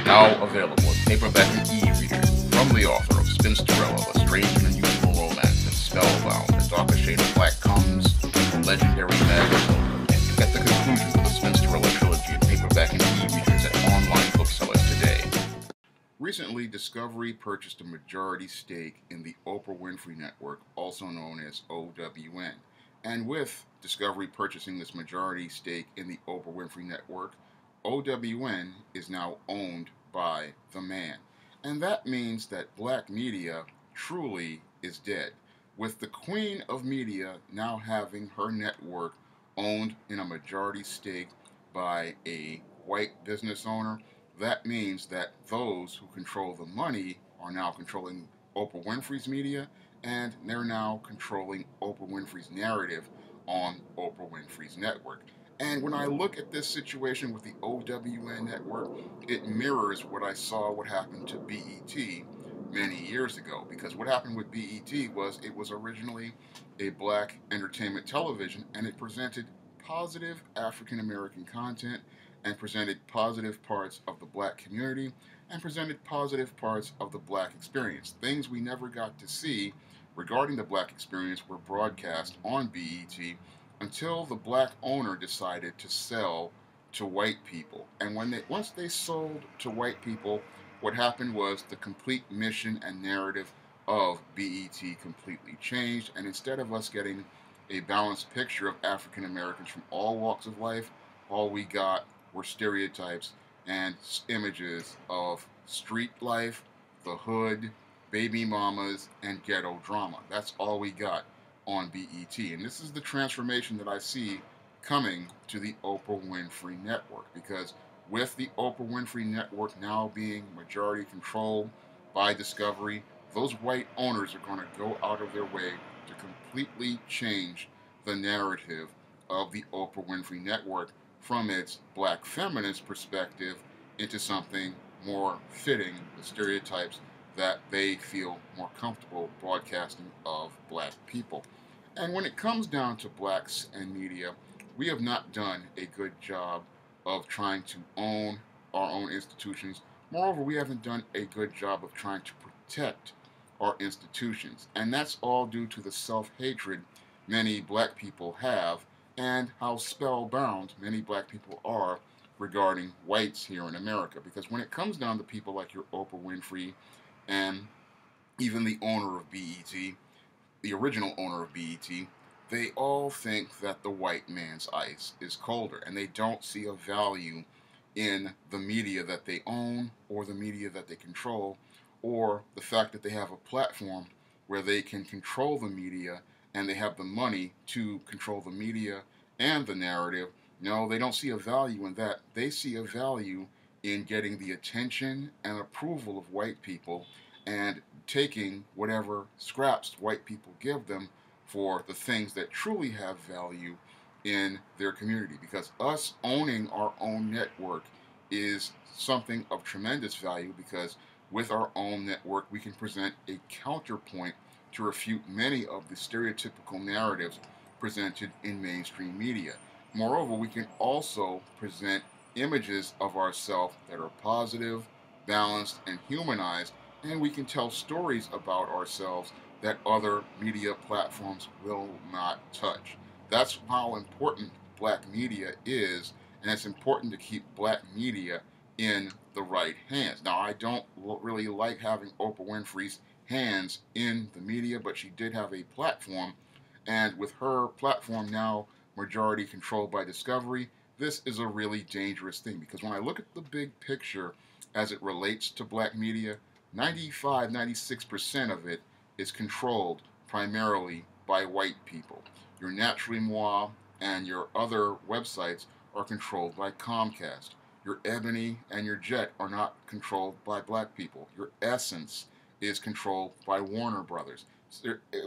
Now available as paperback and e-readers from the author of Spinsterella, A Strange and Unusual Romance, and Spellbound, A Darker Shade of Black comes from legendary Magazine. And you get the conclusion of the Spinsterella trilogy in paperback and e-readers at online booksellers today. Recently, Discovery purchased a majority stake in the Oprah Winfrey Network, also known as OWN. And with Discovery purchasing this majority stake in the Oprah Winfrey Network, OWN is now owned by the man. And that means that black media truly is dead, with the queen of media now having her network owned in a majority stake by a white business owner. That means that those who control the money are now controlling Oprah Winfrey's media, and they're now controlling Oprah Winfrey's narrative on Oprah Winfrey's network. And when I look at this situation with the OWN network, it mirrors what I saw what happened to BET many years ago. Because what happened with BET was it was originally a black entertainment television, and it presented positive African American content and presented positive parts of the black community and presented positive parts of the black experience. Things we never got to see regarding the black experience were broadcast on BET until the black owner decided to sell to white people. And once they sold to white people, what happened was the complete mission and narrative of BET completely changed. And instead of us getting a balanced picture of African Americans from all walks of life, all we got were stereotypes and images of street life, the hood, baby mamas, and ghetto drama. That's all we got on BET. And this is the transformation that I see coming to the Oprah Winfrey Network, because with the Oprah Winfrey Network now being majority controlled by Discovery, those white owners are going to go out of their way to completely change the narrative of the Oprah Winfrey Network from its black feminist perspective into something more fitting the stereotypes that they feel more comfortable broadcasting of black people. And when it comes down to blacks and media, we have not done a good job of trying to own our own institutions. Moreover, we haven't done a good job of trying to protect our institutions. And that's all due to the self-hatred many black people have and how spellbound many black people are regarding whites here in America. Because when it comes down to people like your Oprah Winfrey and even the owner of BET, the original owner of BET, they all think that the white man's ice is colder, and they don't see a value in the media that they own or the media that they control, or the fact that they have a platform where they can control the media and they have the money to control the media and the narrative. No, they don't see a value in that. They see a value in getting the attention and approval of white people and taking whatever scraps white people give them for the things that truly have value in their community. Because us owning our own network is something of tremendous value, because with our own network we can present a counterpoint to refute many of the stereotypical narratives presented in mainstream media. Moreover, we can also present images of ourselves that are positive, balanced, and humanized, and we can tell stories about ourselves that other media platforms will not touch. That's how important black media is, and it's important to keep black media in the right hands. Now, I don't really like having Oprah Winfrey's hands in the media, but she did have a platform, and with her platform now majority controlled by Discovery, this is a really dangerous thing. Because when I look at the big picture as it relates to black media, 96% of it is controlled primarily by white people. Your Naturally Moi and your other websites are controlled by Comcast. Your Ebony and your Jet are not controlled by black people. Your Essence is controlled by Warner Brothers.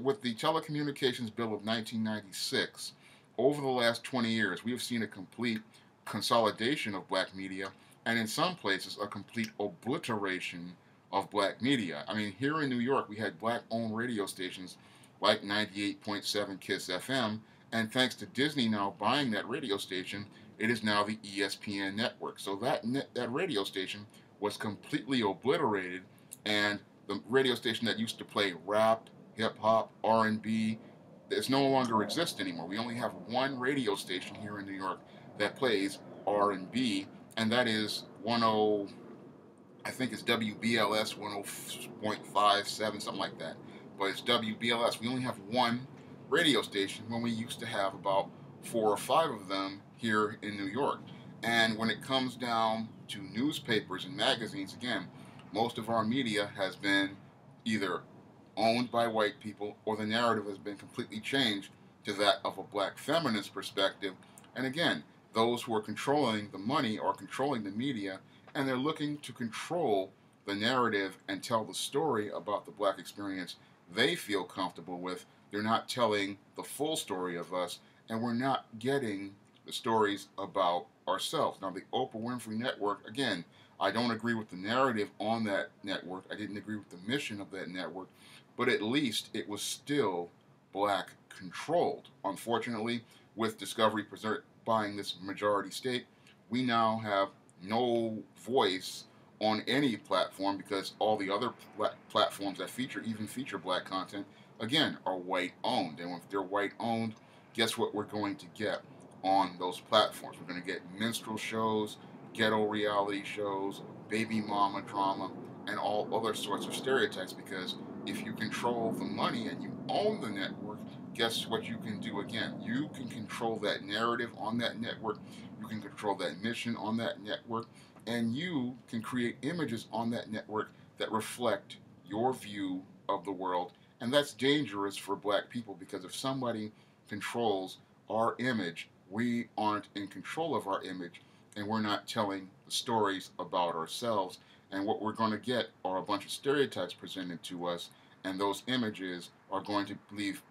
With the Telecommunications Bill of 1996, over the last 20 years, we have seen a complete consolidation of black media, and in some places, a complete obliteration of black media. I mean, here in New York, we had black-owned radio stations like 98.7 KISS FM, and thanks to Disney now buying that radio station, it is now the ESPN network. So that radio station was completely obliterated, and the radio station that used to play rap, hip hop, R&B, it's no longer exist anymore. We only have one radio station here in New York that plays R&B, and that is 10. I think it's WBLS 10.57, something like that. But it's WBLS. We only have one radio station when we used to have about 4 or 5 of them here in New York. And when it comes down to newspapers and magazines, again, most of our media has been either owned by white people or the narrative has been completely changed to that of a black feminist perspective. And again, those who are controlling the money are controlling the media, and they're looking to control the narrative and tell the story about the black experience they feel comfortable with. They're not telling the full story of us, and we're not getting the stories about ourselves. Now, the Oprah Winfrey Network, again, I don't agree with the narrative on that network. I didn't agree with the mission of that network, but at least it was still black controlled. Unfortunately, with Discovery buying this majority stake, we now have no voice on any platform because all the other platforms that even feature black content, again, are white owned. And if they're white owned, guess what we're going to get on those platforms? We're going to get minstrel shows, ghetto reality shows, baby mama drama, and all other sorts of stereotypes, because if you control the money and you own the network, guess what you can do again? You can control that narrative on that network, you can control that mission on that network, and you can create images on that network that reflect your view of the world. And that's dangerous for black people, because if somebody controls our image, we aren't in control of our image, and we're not telling the stories about ourselves. And what we're going to get are a bunch of stereotypes presented to us, and those images are going to leave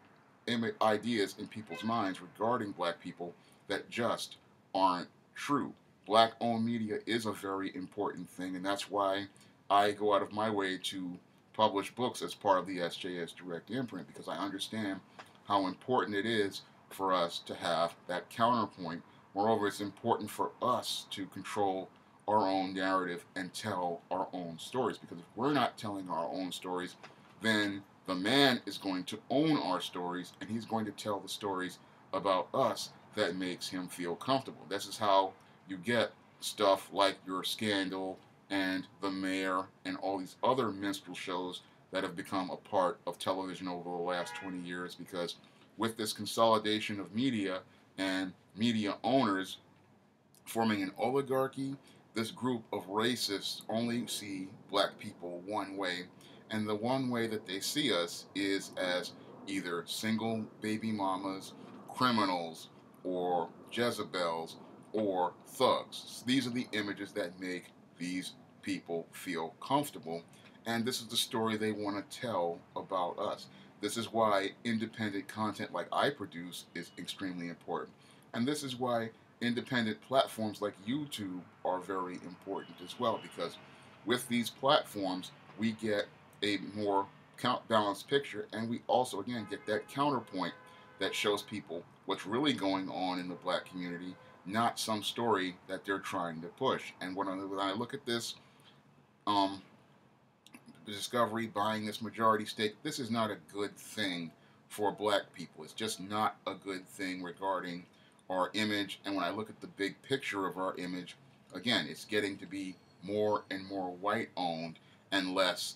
ideas in people's minds regarding black people that just aren't true. Black owned media is a very important thing, and that's why I go out of my way to publish books as part of the SJS Direct Imprint, because I understand how important it is for us to have that counterpoint. Moreover, it's important for us to control our own narrative and tell our own stories, because if we're not telling our own stories, then the man is going to own our stories, and he's going to tell the stories about us that makes him feel comfortable. This is how you get stuff like your Scandal and The Mayor and all these other minstrel shows that have become a part of television over the last 20 years, because with this consolidation of media and media owners forming an oligarchy, this group of racists only see black people one way, and the one way that they see us is as either single baby mamas, criminals, or Jezebels, or thugs. These are the images that make these people feel comfortable, and this is the story they want to tell about us. This is why independent content like I produce is extremely important, and this is why independent platforms like YouTube are very important as well, because with these platforms we get a more balanced picture, and we also again get that counterpoint that shows people what's really going on in the black community, not some story that they're trying to push. And when I look at this, Discovery buying this majority stake, this is not a good thing for black people. It's just not a good thing regarding our image. And when I look at the big picture of our image, again, it's getting to be more and more white owned and less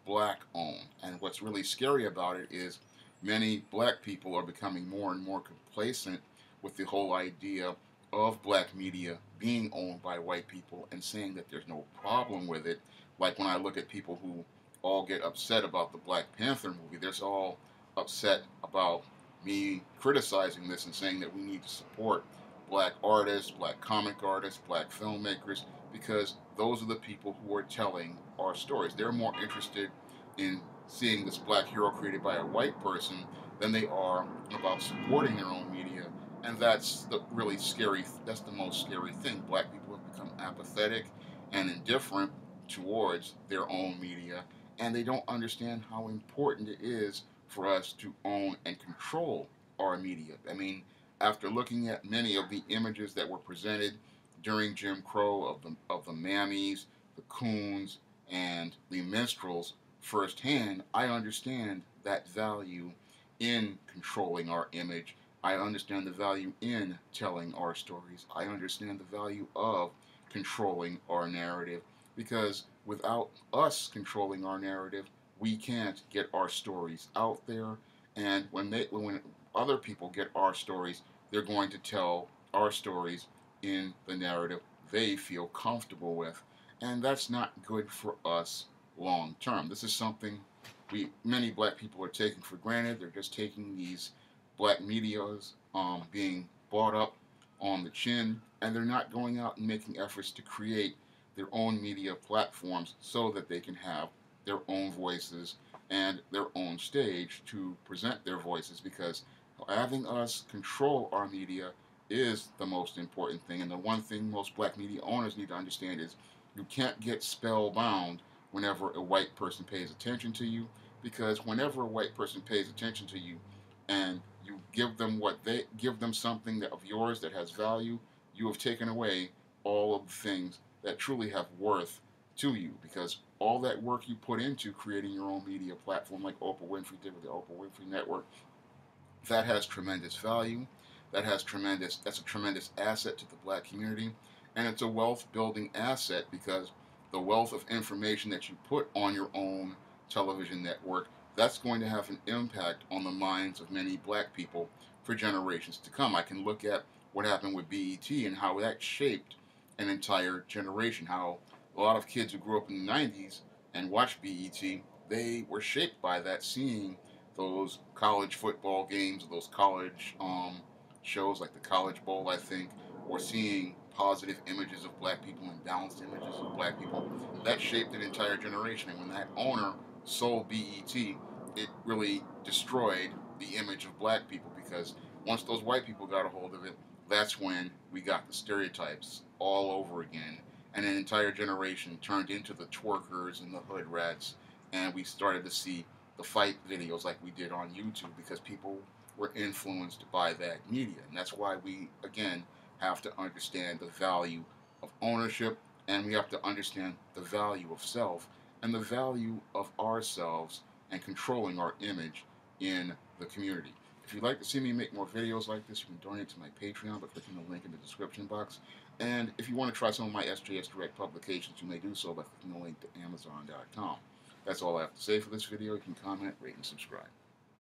black owned. And what's really scary about it is many black people are becoming more and more complacent with the whole idea of black media being owned by white people and saying that there's no problem with it. Like when I look at people who all get upset about the Black Panther movie, they're all upset about me criticizing this and saying that we need to support black artists, black comic artists, black filmmakers, because those are the people who are telling our stories. They're more interested in seeing this black hero created by a white person than they are about supporting their own media. And that's the really scary, that's the most scary thing. Black people have become apathetic and indifferent towards their own media, and they don't understand how important it is for us to own and control our media. I mean, after looking at many of the images that were presented during Jim Crow of the mammies, the coons, and the minstrels firsthand, I understand that value in controlling our image. I understand the value in telling our stories. I understand the value of controlling our narrative, because without us controlling our narrative, we can't get our stories out there. And when other people get our stories, they're going to tell our stories in the narrative they feel comfortable with, and that's not good for us long term. This is something many black people are taking for granted. They're just taking these black medias being bought up on the chin, and they're not going out and making efforts to create their own media platforms so that they can have their own voices and their own stage to present their voices, because having us control our media is the most important thing. And the one thing most black media owners need to understand is you can't get spellbound whenever a white person pays attention to you, because whenever a white person pays attention to you and you give them something that of yours that has value, you have taken away all of the things that truly have worth to you, because all that work you put into creating your own media platform, like Oprah Winfrey did with the Oprah Winfrey Network, that has tremendous value. That's a tremendous asset to the black community, and it's a wealth building asset, because the wealth of information that you put on your own television network, that's going to have an impact on the minds of many black people for generations to come. I can look at what happened with BET and how that shaped an entire generation. How a lot of kids who grew up in the 90s and watched BET, they were shaped by that, seeing those college football games, those college shows like the College Bowl, I think, or seeing positive images of black people and balanced images of black people. That shaped an entire generation. And when that owner sold BET, it really destroyed the image of black people, because once those white people got a hold of it, that's when we got the stereotypes all over again. And an entire generation turned into the twerkers and the hood rats, and we started to see the fight videos like we did on YouTube, because people were influenced by that media. And that's why we, again, have to understand the value of ownership, and we have to understand the value of self and the value of ourselves and controlling our image in the community. If you'd like to see me make more videos like this, you can donate to my Patreon by clicking the link in the description box. And if you want to try some of my SJS Direct publications, you may do so by clicking the link to Amazon.com. That's all I have to say for this video. You can comment, rate, and subscribe.